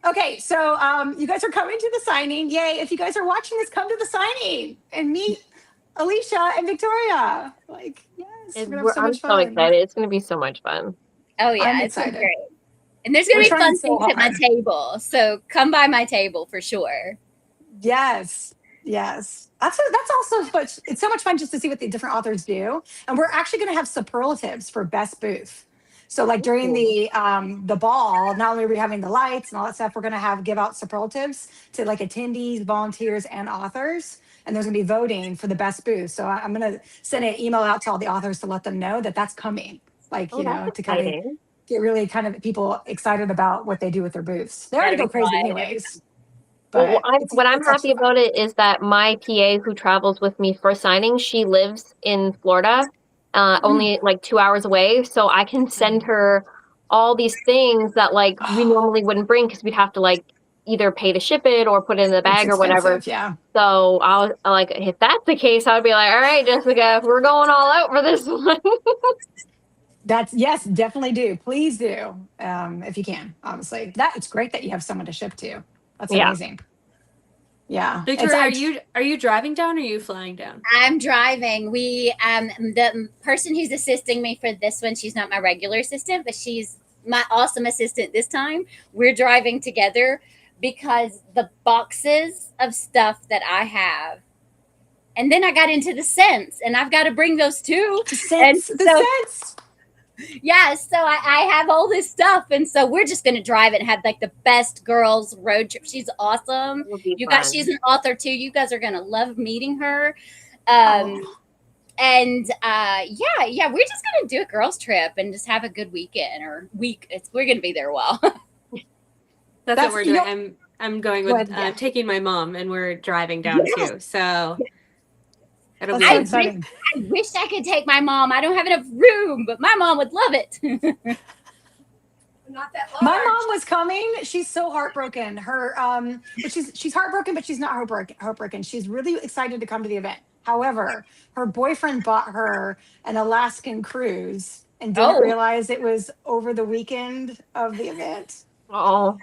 Okay, so you guys are coming to the signing. Yay. If you guys are watching this, come to the signing and meet Alisha and Victoria. Like, yes. I'm so excited. It's going to be so much fun. Oh yeah, it's great. And there's going to be fun things at my table. So come by my table for sure. Yes. That's also much. It's so much fun just to see what the different authors do. And we're actually going to have superlatives for best booth. So like during the ball, not only are we having the lights and all that stuff, we're going to give out superlatives to like attendees, volunteers, and authors. And there's going to be voting for the best booth. So I'm going to send an email out to all the authors to let them know that that's coming. Like, to kind of get really kind of people excited about what they do with their booths. They already go crazy anyways. But what I'm happy about it is that my PA who travels with me for signing, she lives in Florida, only like 2 hours away. So I can send her all these things that like we normally wouldn't bring because we'd have to like either pay to ship it or put it in the bag or whatever. Yeah. So I was like, if that's the case, I would be like, all right, Jessica, we're going all out for this one. Yes, definitely do. Please do. If you can, obviously. It's great that you have someone to ship to. That's amazing. Yeah. Victoria, are you driving down or are you flying down? I'm driving. The person who's assisting me for this one, she's not my regular assistant, but she's my awesome assistant this time. We're driving together because the boxes of stuff that I have And then I got into the scents, and I've got to bring those too. The sense, And the so, sense. yeah, so I have all this stuff, and so we're just gonna drive it and have like the best girls road trip. She's awesome. It'll be You fun. guys, she's an author too. You guys are gonna love meeting her. Oh. And yeah, we're just gonna do a girls trip and just have a good weekend or week. We're gonna be there a while. That's That's- what we're you doing. I'm going Go with ahead, yeah. taking my mom, and we're driving down too. So it'll That's so be exciting. I wish I could take my mom. I don't have enough room, but my mom would love it. Not that large. My mom was coming. She's so heartbroken. Her but she's heartbroken, but she's not heartbroken. She's really excited to come to the event. However, her boyfriend bought her an Alaskan cruise and didn't Oh. realize it was over the weekend of the event. Oh,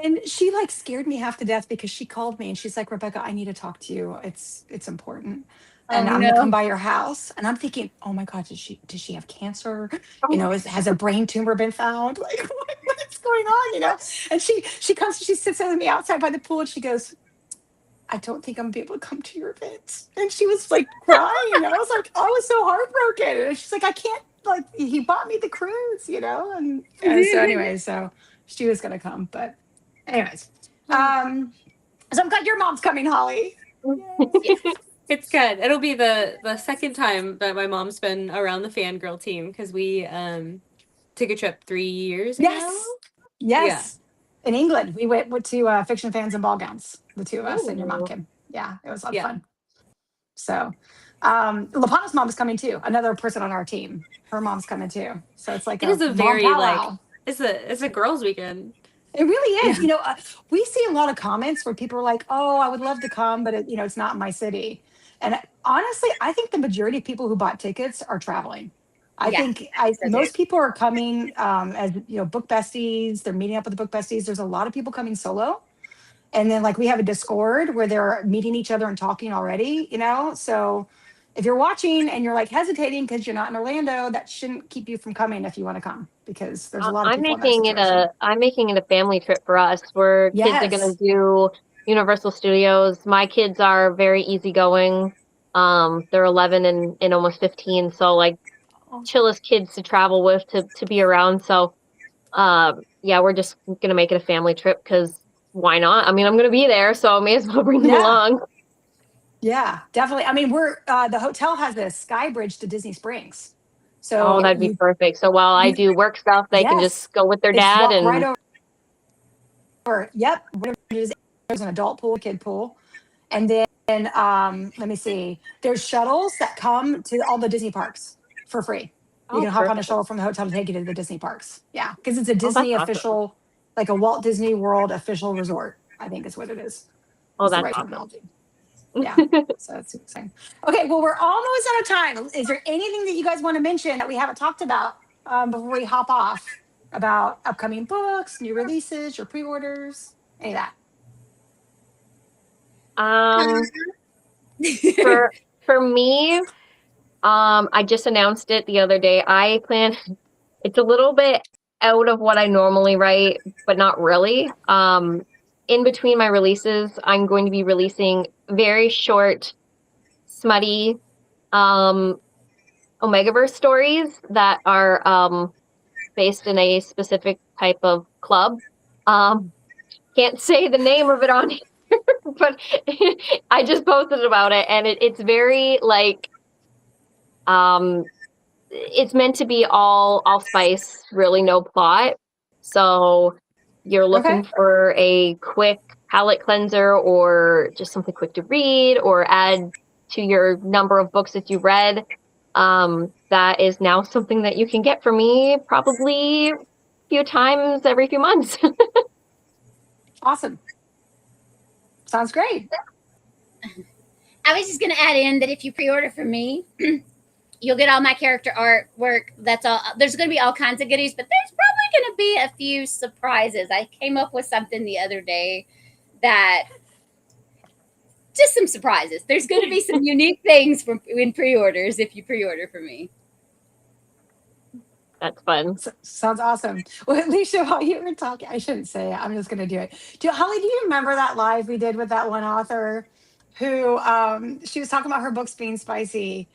And she like scared me half to death because she called me and she's like, Rebecca, I need to talk to you. It's important. And Oh, I'm gonna no. come by your house. And I'm thinking, oh my God, does she have cancer? You know, has a brain tumor been found? Like what's going on? You know? And she comes, she sits with me outside by the pool and she goes, I don't think I'm gonna be able to come to your event. And she was like crying. And I was like, I was so heartbroken. And she's like, I can't, like, he bought me the cruise, you know? And so anyway, so she was gonna come, but anyways. So I'm glad your mom's coming, Holly. It's good. It'll be the second time that my mom's been around the FanGrrl team because we took a trip 3 years ago. Yes. In England, we went to Fiction Fans and Ball Gowns, the two of us, and your mom Ooh. came. Yeah, it was a lot of Yeah. fun. So, Lapana's mom is coming too. Another person on our team. Her mom's coming too. So it's like It is a mom very powwow. it's a girls' weekend. It really is. Yeah. You know, we see a lot of comments where people are like, "Oh, I would love to come, but it's not in my city." And honestly, I think the majority of people who bought tickets are traveling. I Yeah, think so most people are coming as book besties. They're meeting up with the book besties. There's a lot of people coming solo, and then like we have a Discord where they're meeting each other and talking already. So if you're watching and you're like hesitating because you're not in Orlando, that shouldn't keep you from coming if you want to come because there's a lot of I'm people in that making it situation. I'm making it a family trip for us. Where kids are gonna Yes. do Universal Studios. My kids are very easygoing. They're 11 and almost 15, so like chillest kids to travel with to be around. So, yeah, we're just gonna make it a family trip because why not? I mean, I'm gonna be there, so I may as well bring them Yeah. along. Yeah, definitely. I mean, we're the hotel has a sky bridge to Disney Springs. Oh, So that'd be perfect. So while I do work stuff, they can yes, just go with their they just dad walk right and over. Yep, there's an adult pool, kid pool, and then let me see. There's shuttles that come to all the Disney parks for free. You oh, can hop on a perfect. shuttle from the hotel to take you to the Disney parks. Yeah, because it's a Oh, that's Disney awesome. official, like a Walt Disney World official resort. I think is what it is. Oh, It's the that's right awesome. terminology. Yeah, so that's exciting. Okay, well, we're almost out of time. Is there anything that you guys want to mention that we haven't talked about before we hop off about upcoming books, new releases, your pre-orders, any of that? For me, I just announced it the other day. I plan. It's a little bit out of what I normally write, but not really. In between my releases, I'm going to be releasing very short, smutty, Omegaverse stories that are based in a specific type of club. Can't say the name of it on here, but I just posted about it, and it's very like it's meant to be all spice, really no plot. So you're looking Okay. for a quick palate cleanser or just something quick to read or add to your number of books that you read. That is now something that you can get from me probably a few times every few months. Awesome. Sounds great. I was just going to add in that if you pre-order from me, you'll get all my character artwork. That's all. There's going to be all kinds of goodies, but there's probably going to be a few surprises. I came up with something the other day that just some surprises. There's going to be some unique things in pre-orders if you pre-order from me. That's fun. Sounds awesome. Well, Alicia, while you were talking, I shouldn't say it. I'm just going to do it. Holly, do you remember that live we did with that one author? who she was talking about her books being spicy,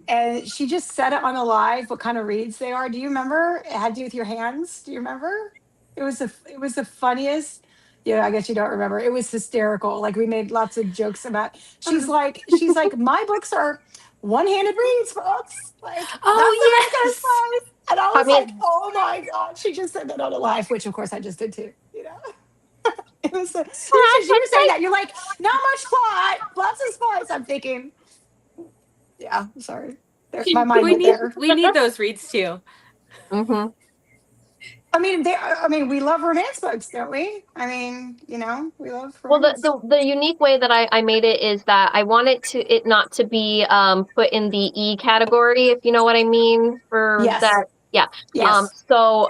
and she just said it on the live what kind of reads they are. Do you remember? It had to do with your hands. Do you remember? It was the funniest. Yeah, I guess you don't remember. It was hysterical. Like we made lots of jokes about. She's like my books are one-handed reads, folks. Like that's the best kind of Oh spice. And I I was mean, like, oh my god, she just said that on a live, which of course I just did too. It was. You were saying that you're like not much plot, lots of spice. I'm thinking, yeah, sorry. My yes. mind went there. We need those reads too. hmm We love romance books, don't we? We love Well, romance. the unique way that I made it is that I wanted it not to be put in the E category, if you know what I mean, for Yes, that. Yeah. yes. So,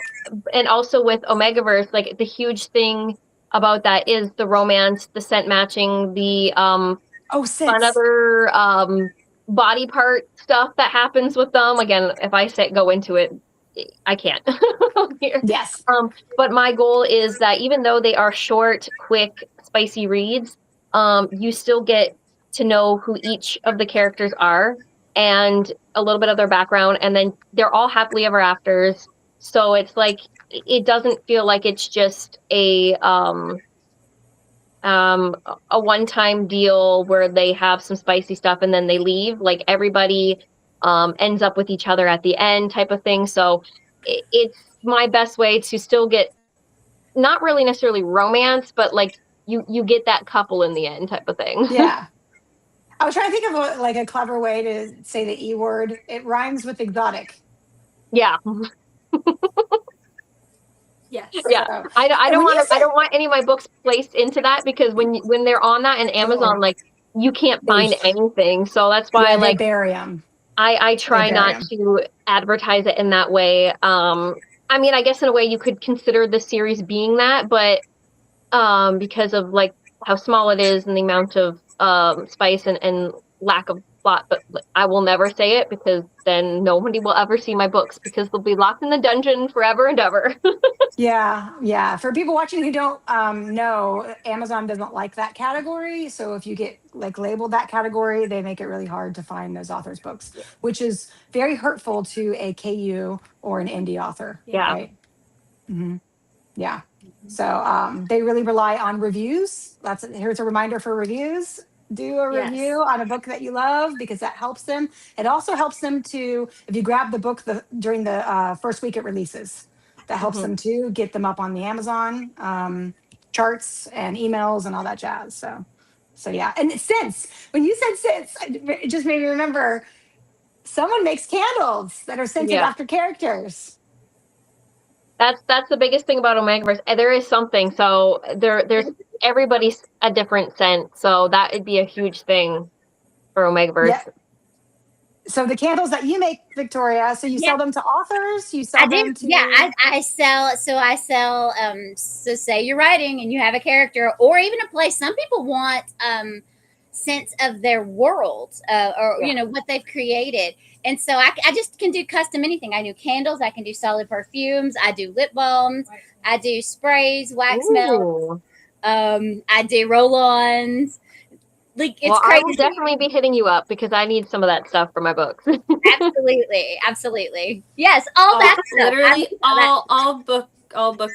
and also with Omegaverse, like the huge thing about that is the romance, the scent matching, the Oh, fun since. other body part stuff that happens with them. Again, if I go into it, I can't here. Yes. But my goal is that even though they are short, quick, spicy reads, you still get to know who each of the characters are and a little bit of their background, and then they're all happily ever afters. So it's like it doesn't feel like it's just a one-time deal where they have some spicy stuff and then they leave. Like everybody ends up with each other at the end type of thing. So it's my best way to still get not really necessarily romance, but like you get that couple in the end type of thing. Yeah. I was trying to think of a clever way to say the E word. It rhymes with exotic. Yeah. Yes. Yeah. So, I and when you I said, don't want any of my books placed into that because when they're on that and Amazon, oh, like you can't they, find anything. So that's why yeah, they like bury them. I They try bury not them. to advertise it in that way. I mean, I guess in a way you could consider the series being that, but because of like how small it is and the amount of spice and lack of plot, but I will never say it because then nobody will ever see my books because they'll be locked in the dungeon forever and ever. Yeah, yeah. For people watching who don't know, Amazon doesn't like that category. So if you get labeled that category, they make it really hard to find those authors' books, which is very hurtful to a KU or an indie author, Yeah. right? Hmm. Yeah. So they really rely on reviews. Here's a reminder for reviews. Do a Yes. review on a book that you love because that helps them. It also helps them to, if you grab the book during the first week it releases, that helps Mhm. them to get them up on the Amazon charts and emails and all that jazz. So yeah. And since when you said since, it just made me remember someone makes candles that are scented Yeah. after characters. That's the biggest thing about Omegaverse. There is something. So there's everybody's a different scent. So that would be a huge thing for Omegaverse. Yeah. So the candles that you make, Victoria, so you Yeah. sell them to authors, you I sell do. them to Yeah, I sell. So I sell. So say you're writing and you have a character, or even a place. Some people want sense of their world, or Yeah. what they've created. And so I just can do custom anything. I do candles. I can do solid perfumes. I do lip balms. I do sprays, wax melts. Ooh. I do roll-ons. Like it's Well, I will crazy. definitely be hitting you up because I need some of that stuff for my books. Absolutely, absolutely. Yes, all that stuff. I Literally make all that. all book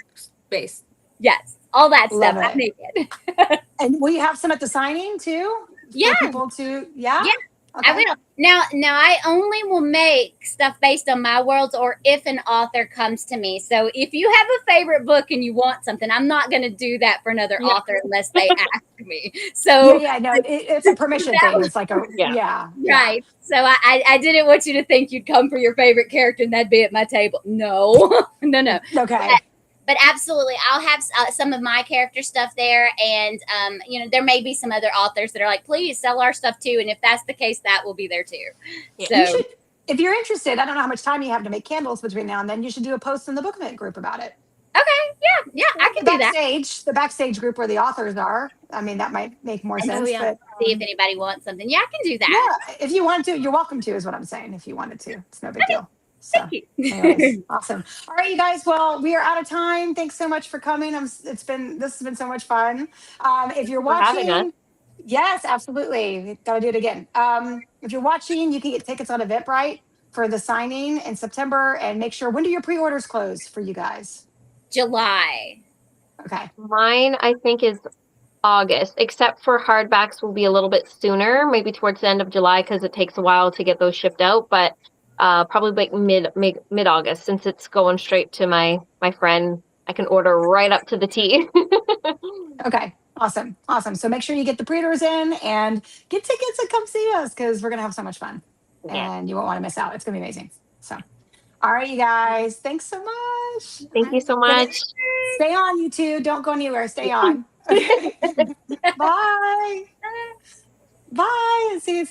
based. Yes, all that Love stuff. I it. make it. And will you have some at the signing too? Yeah. For people to, yeah? Yeah, Okay. I will. Now I only will make stuff based on my worlds or if an author comes to me. So if you have a favorite book and you want something, I'm not going to do that for another Yeah. author unless they ask me. So Yeah, no, it's a permission thing. It's like Yeah. right. So I didn't want you to think you'd come for your favorite character and that'd be at my table. No, no. Okay. But absolutely, I'll have some of my character stuff there, and there may be some other authors that are like, please sell our stuff too. And if that's the case, that will be there too. Yeah. So You should, if you're interested, I don't know how much time you have to make candles between now and then, you should do a post in the Bookmate group about it. okay, yeah, I can do that. The backstage group where the authors are. I mean, that might make more sense. yeah. But See if anybody wants something. Yeah, I can do that. yeah, if you want to, you're welcome to, is what I'm saying. If you wanted to, it's no big deal. So, Thank you. anyways, awesome. All right, you guys. Well, we are out of time. Thanks so much for coming. This has been so much fun. If you're for having us. watching, Yes, absolutely. Got to do it again. If you're watching, you can get tickets on Eventbrite for the signing in September. And make sure, when do your pre-orders close for you guys? July. Okay. Mine, I think, is August, except for hardbacks will be a little bit sooner, maybe towards the end of July, because it takes a while to get those shipped out. But probably like mid August, since it's going straight to my friend. I can order right up to the T. Okay. Awesome. Awesome. So make sure you get the pre-orders in and get tickets and come see us because we're going to have so much fun Yeah. and you won't want to miss out. It's going to be amazing. So, all right, you guys. Thanks so much. Thank you so much. Stay on, you two. Don't go anywhere. Stay on. Okay. Bye. Bye. See you.